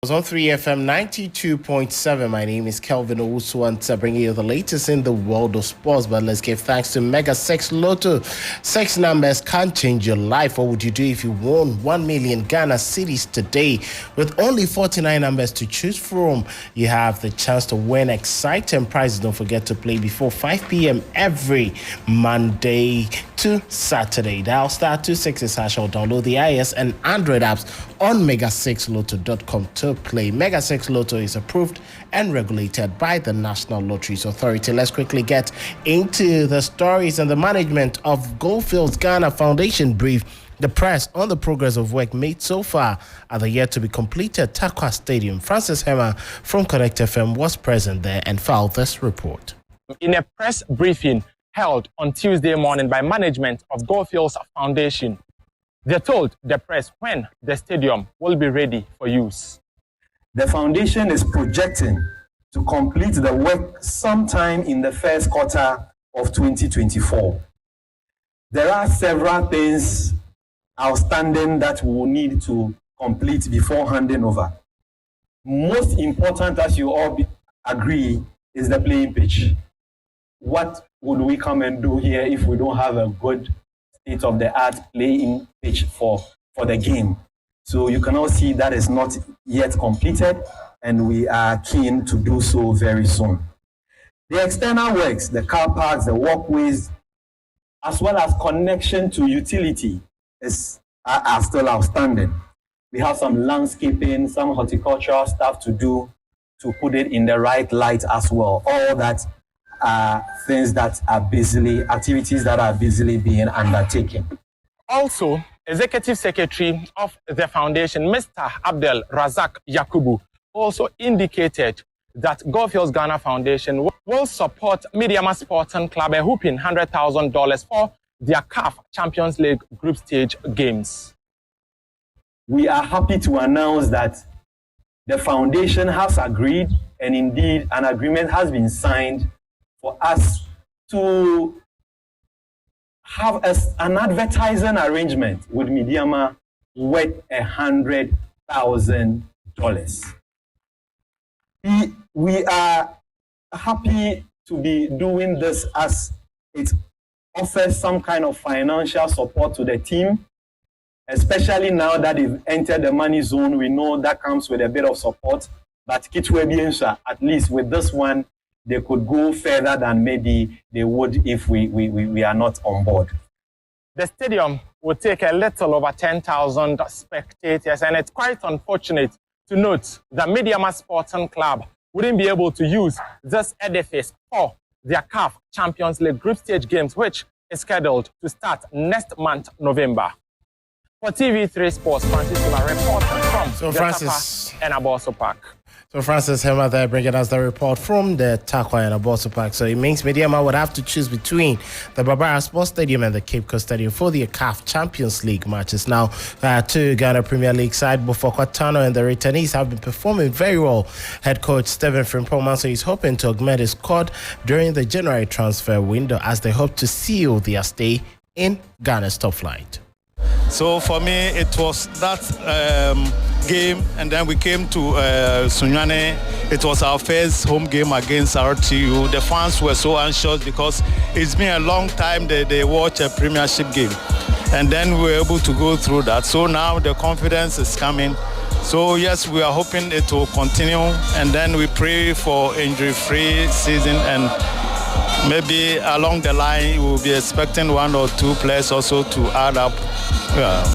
On 3FM 92.7. My name is Kelvin Owusu Ansah, bringing you the latest in the world of sports. But let's give thanks to Mega 6 Lotto. 6 numbers can change your life. What would you do if you won 1 million Ghana cedis today? With only 49 numbers to choose from, you have the chance to win exciting prizes. Don't forget to play before 5 p.m. every Monday to Saturday. Dial *266# or download the iOS and Android apps on mega6lotto.com to play. Mega 6 Lotto is approved and regulated by the National Lotteries Authority. Let's quickly get into the stories. And the management of Goldfields Ghana Foundation briefed the press on the progress of work made so far at the yet to be completed Takwa Stadium. Francis Hema from Connect FM was present there and filed this report. In a press briefing held on Tuesday morning by management of Goldfields Foundation, they told the press when the stadium will be ready for use. The foundation is projecting to complete the work sometime in the first quarter of 2024. There are several things outstanding that we will need to complete before handing over. Most important, as you all agree, is the playing pitch. What would we come and do here if we don't have a good state-of-the-art playing pitch for the game? So you can all see that is not yet completed, and we are keen to do so very soon. The external works, the car parks, the walkways, as well as connection to utility are still outstanding. We have some landscaping, some horticultural stuff to do to put it in the right light as well. All that are things that are activities that are busily being undertaken. Also, Executive Secretary of the Foundation, Mr. Abdel Razak Yakubu, also indicated that Goldfields Ghana Foundation will support Mediama Sporting Club a whooping $100,000 for their CAF Champions League group stage games. We are happy to announce that the foundation has agreed, and indeed an agreement has been signed for us to have an advertising arrangement with Mediama worth $100,000. We are happy to be doing this as it offers some kind of financial support to the team, especially now that they've entered the money zone. We know that comes with a bit of support, but at least with this one, they could go further than maybe they would if we are not on board. The stadium will take a little over 10,000 spectators, and it's quite unfortunate to note that Mediama Sporting Club wouldn't be able to use this edifice for their CAF Champions League group stage games, which is scheduled to start next month, November. For TV3 Sports, Francis Hema reporting from the Takwa and Aboso Park. So Francis Hema there bringing us the report from the Takwa and Aboso Park. So it means Mediama would have to choose between the Barbara Sports Stadium and the Cape Coast Stadium for the CAF Champions League matches. Now, two Ghana Premier League side, Bofokotano and the returnees have been performing very well. Head coach Stephen Frimpong so he's hoping to augment his squad during the January transfer window as they hope to seal their stay in Ghana's top flight. So for me, it was that game, and then we came to Sunyane. It was our first home game against RTU. The fans were so anxious because it's been a long time they watch a Premiership game, and then we were able to go through that. So now the confidence is coming. So yes, we are hoping it will continue, and then we pray for injury-free season, and maybe along the line we'll be expecting 1 or 2 players also to add up. Yeah.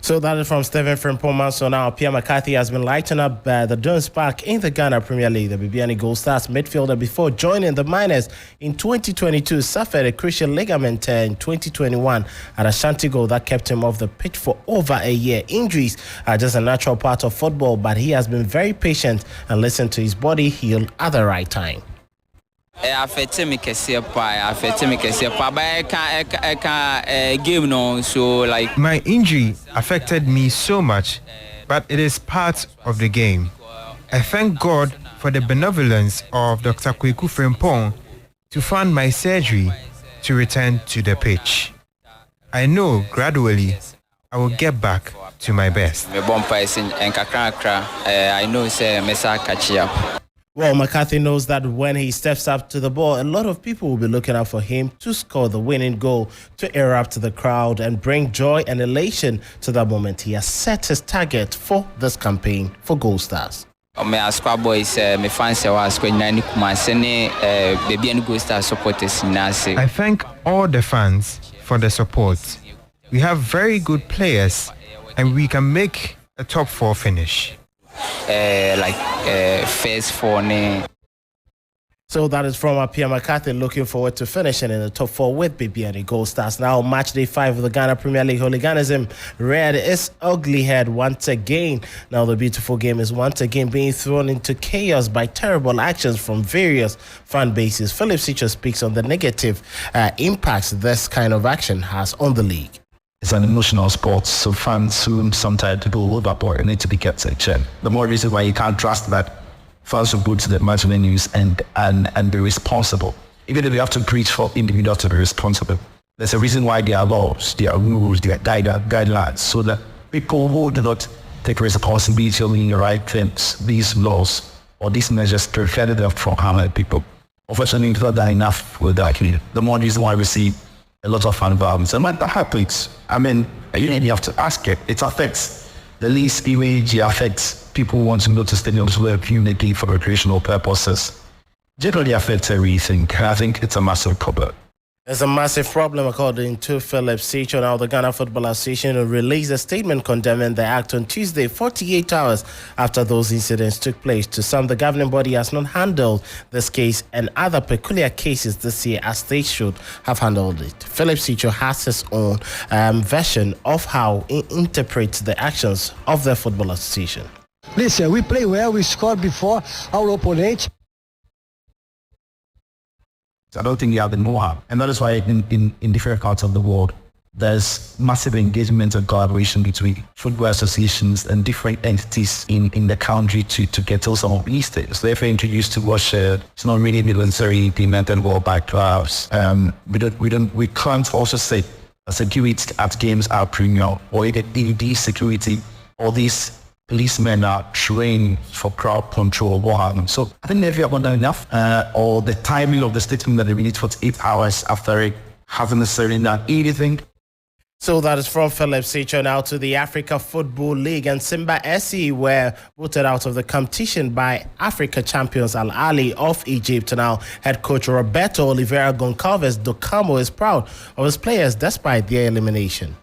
So that is from Stephen Frimpong. So now Pierre McCarthy has been lighting up the Jones Park in the Ghana Premier League. The Bibiani Gold Stars midfielder before joining the Miners in 2022 suffered a crucial ligament tear in 2021 at Ashanti Gold that kept him off the pitch for over a year. Injuries are just a natural part of football, but he has been very patient and listened to his body heal at the right time. Affected me game no, so like my injury affected me so much, but it is part of the game. I thank God for the benevolence of Dr. Kweku Frimpong to fund my surgery to return to the pitch. I know gradually I will get back to my best. I know say Mesa catch up. Well, McCarthy knows that when he steps up to the ball, a lot of people will be looking out for him to score the winning goal, to erupt the crowd and bring joy and elation to that moment. He has set his target for this campaign for Gold Stars. My squad boys, my fans are asking Nani Kumasene, baby and Gold Star supporters in Nasi. I thank all the fans for the support. We have very good players and we can make a top 4 finish. First 4 ne. So that is from Pierre McCarthy, looking forward to finishing in the top 4 with BBN Gold Stars. Now, match day 5 of the Ghana Premier League hooliganism reared its ugly head once again. Now, the beautiful game is once again being thrown into chaos by terrible actions from various fan bases. Philip Sicho speaks on the negative impacts this kind of action has on the league. It's an emotional sport, so fans who sometimes go overboard need to be kept in check. The more reason why you can't trust that fans will go to the match venues and be responsible. Even if you have to preach for individuals to be responsible, there's a reason why there are laws, there are rules, there are guidelines, so that people who do not take responsibility of doing the right things, these laws or these measures prevent them from harming people. Unfortunately, it's not that enough with that. The more reason why we see a lot of fan violence. And when that happens, I mean, you have to ask it. It affects the least image, it affects people who want to go to stadiums where community for recreational purposes. Generally affects everything. I think it's a massive problem. It's a massive problem, according to Philip Sicho. Now, the Ghana Football Association released a statement condemning the act on Tuesday, 48 hours after those incidents took place. To some, the governing body has not handled this case and other peculiar cases this year as they should have handled it. Philip Sicho has his own version of how he interprets the actions of the Football Association. Listen, we play well, we score before our opponent. I don't think you have the know-how. And that is why in different parts of the world, there's massive engagement and collaboration between football associations and different entities in the country to get to some of these things. Therefore, introduced to watch it's not really necessarily implemented well by clubs. We can't also say security at games are premium, or even these security, or these policemen are trained for crowd control. So I think if you have done enough, or the timing of the statement that they released for 8 hours after it hasn't necessarily done anything. So that is from Philip Sicho. Now to the Africa Football League, and Simba SC were voted out of the competition by Africa champions Al Ali of Egypt. Now head coach Roberto Oliveira Goncalves Docamo is proud of his players despite their elimination.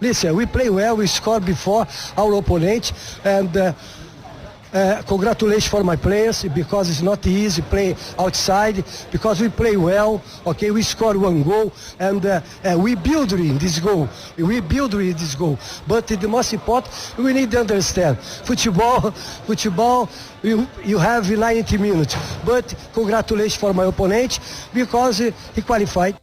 Listen, we play well, we score before our opponent, and congratulations for my players, because it's not easy to play outside, because we play well, okay, we scored 1 goal, and we build in this goal, but the most important, we need to understand, football, you have 90 minutes, but congratulations for my opponent, because he qualified.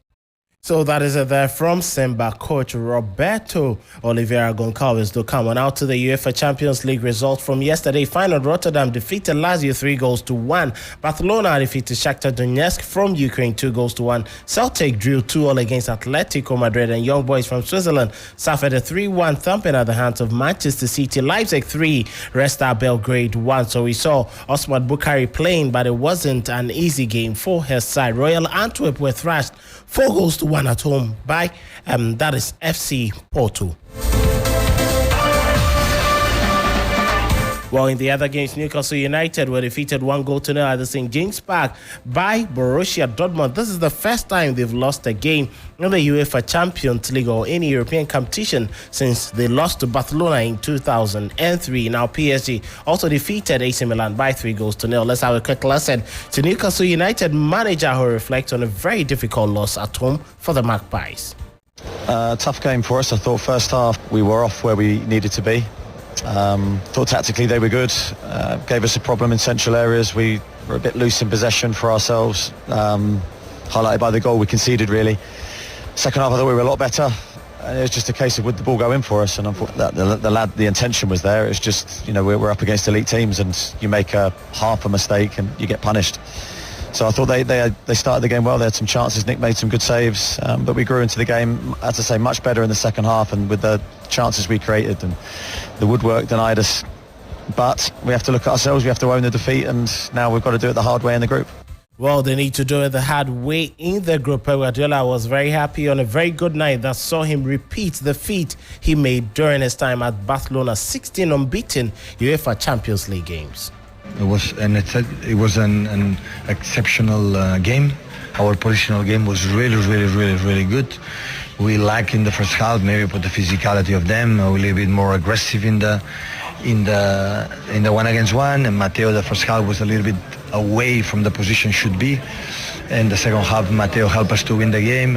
So that is it there from Simba coach Roberto Oliveira Goncalves Docamo. Now to the UEFA Champions League result from yesterday. Final, Rotterdam defeated Lazio 3-1. Barcelona defeated Shakhtar Donetsk from Ukraine 2-1. Celtic drew 2-2 against Atletico Madrid, and Young Boys from Switzerland suffered a 3-1 thumping at the hands of Manchester City. Leipzig 3, Red Star Belgrade 1. So we saw Osman Bukhari playing, but it wasn't an easy game for his side. Royal Antwerp were thrashed 4-1 at home by that is FC Porto. Well, in the other games, Newcastle United were defeated 1-0 at the St. James Park by Borussia Dortmund. This is the first time they've lost a game in the UEFA Champions League or any European competition since they lost to Barcelona in 2003. Now, PSG also defeated AC Milan by 3-0. Let's have a quick listen to Newcastle United manager who reflects on a very difficult loss at home for the Magpies. Tough game for us. I thought first half we were off where we needed to be. Thought tactically they were good, gave us a problem in central areas. We were a bit loose in possession for ourselves, highlighted by the goal we conceded really. Second half I thought we were a lot better. It was just a case of would the ball go in for us, and I thought that the intention was there. It's just, we're up against elite teams and you make half a mistake and you get punished. So I thought they started the game well. They had some chances. Nick made some good saves, but we grew into the game, as I say, much better in the second half, and with the chances we created, and the woodwork denied us. But we have to look at ourselves, we have to own the defeat, and now we've got to do it the hard way in the group. Well, they need to do it the hard way in the group. Pep Guardiola was very happy on a very good night that saw him repeat the feat he made during his time at Barcelona, 16 unbeaten UEFA Champions League games. It was an exceptional game. Our positional game was really good. We lacked in the first half, maybe for the physicality of them, a little bit more aggressive in the 1-against-1, and Mateo the first half was a little bit away from the position should be, and the second half Mateo helped us to win the game,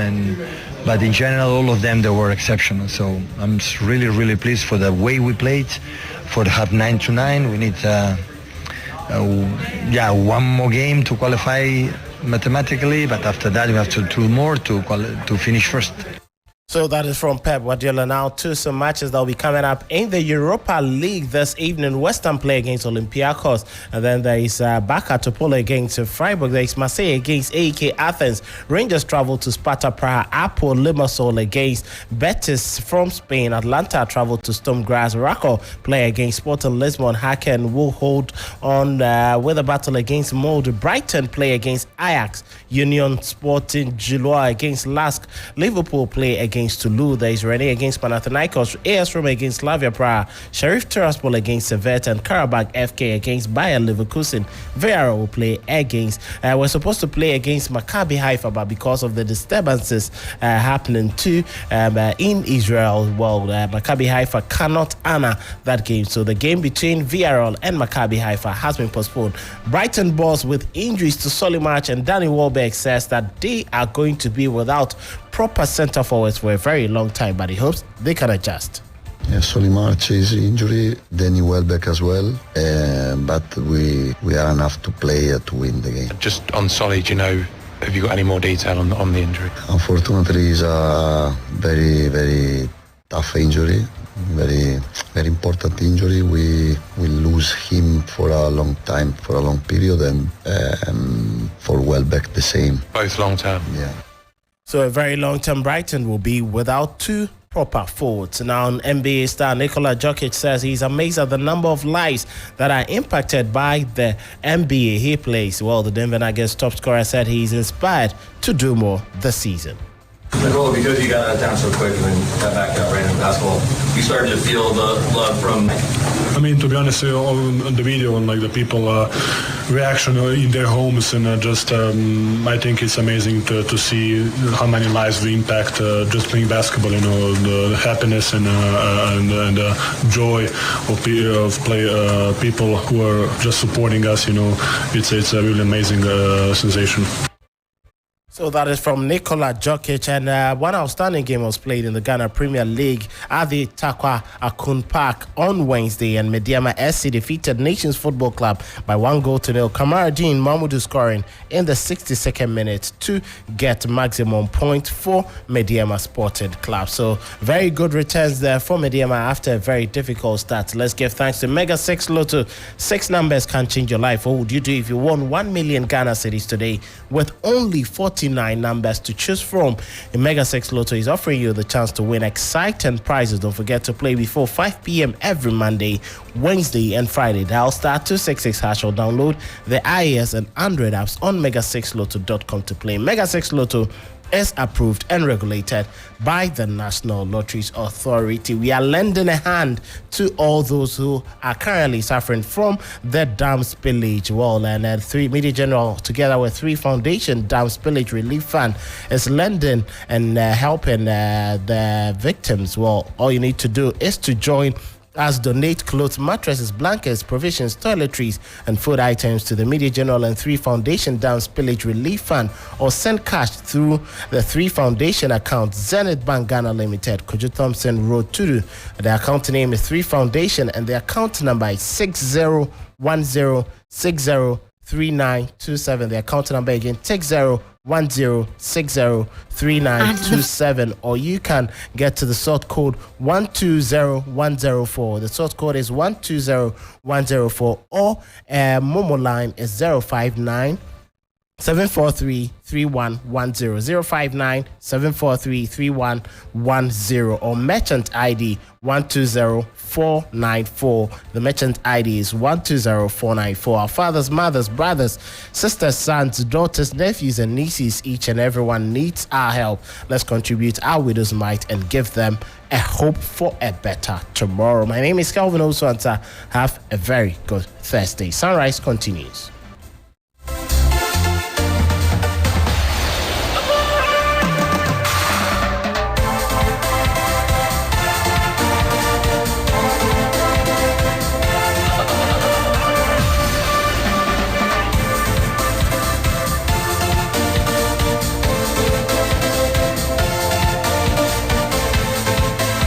but in general all of them they were exceptional. So I'm really pleased for the way we played, for the half 9-9. We need one more game to qualify mathematically, but after that we have to two more to finish first. So that is from Pep Guardiola. Now to some matches that will be coming up in the Europa League this evening. West Ham play against Olympiacos, and then there is Baka Topolo against Freiburg. There is Marseille against AEK Athens. Rangers travel to Sparta Praha. Apo Limassol against Betis from Spain. Atlanta travel to Sturm Graz. Racco play against Sporting Lisbon. Haken will hold on with a battle against Molde. Brighton play against Ajax. Union Sporting Gilois against Lask. Liverpool play against Toulouse. There is Rennes against Panathinaikos, AS Roma against Slavia Praha, Sheriff Tiraspol against Servette, and Karabakh FK against Bayer Leverkusen. Villarreal will play against, we're supposed to play against Maccabi Haifa, but because of the disturbances happening too in Israel, well, Maccabi Haifa cannot honor that game. So the game between Villarreal and Maccabi Haifa has been postponed. Brighton boss with injuries to Solimarch, and Danny Welbeck says that they are going to be without proper centre forwards for a very long time, but he hopes they can adjust. Yeah, Solimarch is injury, Danny Welbeck as well, but we are enough to play to win the game. Just on Solly, do you know, have you got any more detail on the injury? Unfortunately, it's a very tough injury, very important injury. We will lose him for a long time, for a long period, and for Welbeck the same. Both long term? Yeah. So a very long-term Brighton will be without two proper forwards. Now, NBA star Nikola Jokic says he's amazed at the number of lives that are impacted by the NBA he plays. Well, the Denver Nuggets top scorer said he's inspired to do more this season. Nikola, because you got out of town so quick and then got back out right into basketball, you started to feel the love from... I mean, to be honest, on the video and like the people reaction in their homes, and I think it's amazing to see how many lives we impact just playing basketball. You know, the happiness and joy of people who are just supporting us. You know, it's a really amazing sensation. So that is from Nikola Jokic, and one outstanding game was played in the Ghana Premier League at the Takwa Akun Park on Wednesday, and Mediama SC defeated Nations Football Club by 1-0. Kamaruddin Mahmoudou scoring in the 62nd minute to get maximum point for Mediama Sporting Club. So very good returns there for Mediama after a very difficult start. Let's give thanks to Mega 6 Lotto. 6 numbers can change your life. What would you do if you won 1 million Ghana cedis today with only 49 numbers to choose from? The Mega 6 Lotto is offering you the chance to win exciting prizes. Don't forget to play before 5 p.m. every Monday, Wednesday, and Friday. Dial *266# or download the iOS and Android apps on mega6lotto.com to play. Mega 6 Lotto is approved and regulated by the National Lotteries Authority. We are lending a hand to all those who are currently suffering from the dam spillage. Well, and 3 Media General, together with 3 Foundation Dam Spillage Relief Fund, is lending and helping the victims. Well, all you need to do is to join us. Donate clothes, mattresses, blankets, provisions, toiletries, and food items to the Media General and 3 Foundation Dam Spillage Relief Fund, or send cash through the 3 Foundation account, Zenith Bank Ghana Limited, Kojo Thompson Road 2. The account name is 3 Foundation, and the account number is 6010603927. The account number again, 6010603927, or you can get to the sort code 120104. The sort code is 120104, or Momo line is 059 743-3110 059-743-3110 or merchant ID 120494. The merchant ID is 120494. Our fathers, mothers, brothers, sisters, sons, daughters, nephews, and nieces, each and everyone needs our help. Let's contribute our widow's mite and give them a hope for a better tomorrow. My name is Kelvin Owusu Ansah. Have a very good Thursday. Sunrise continues.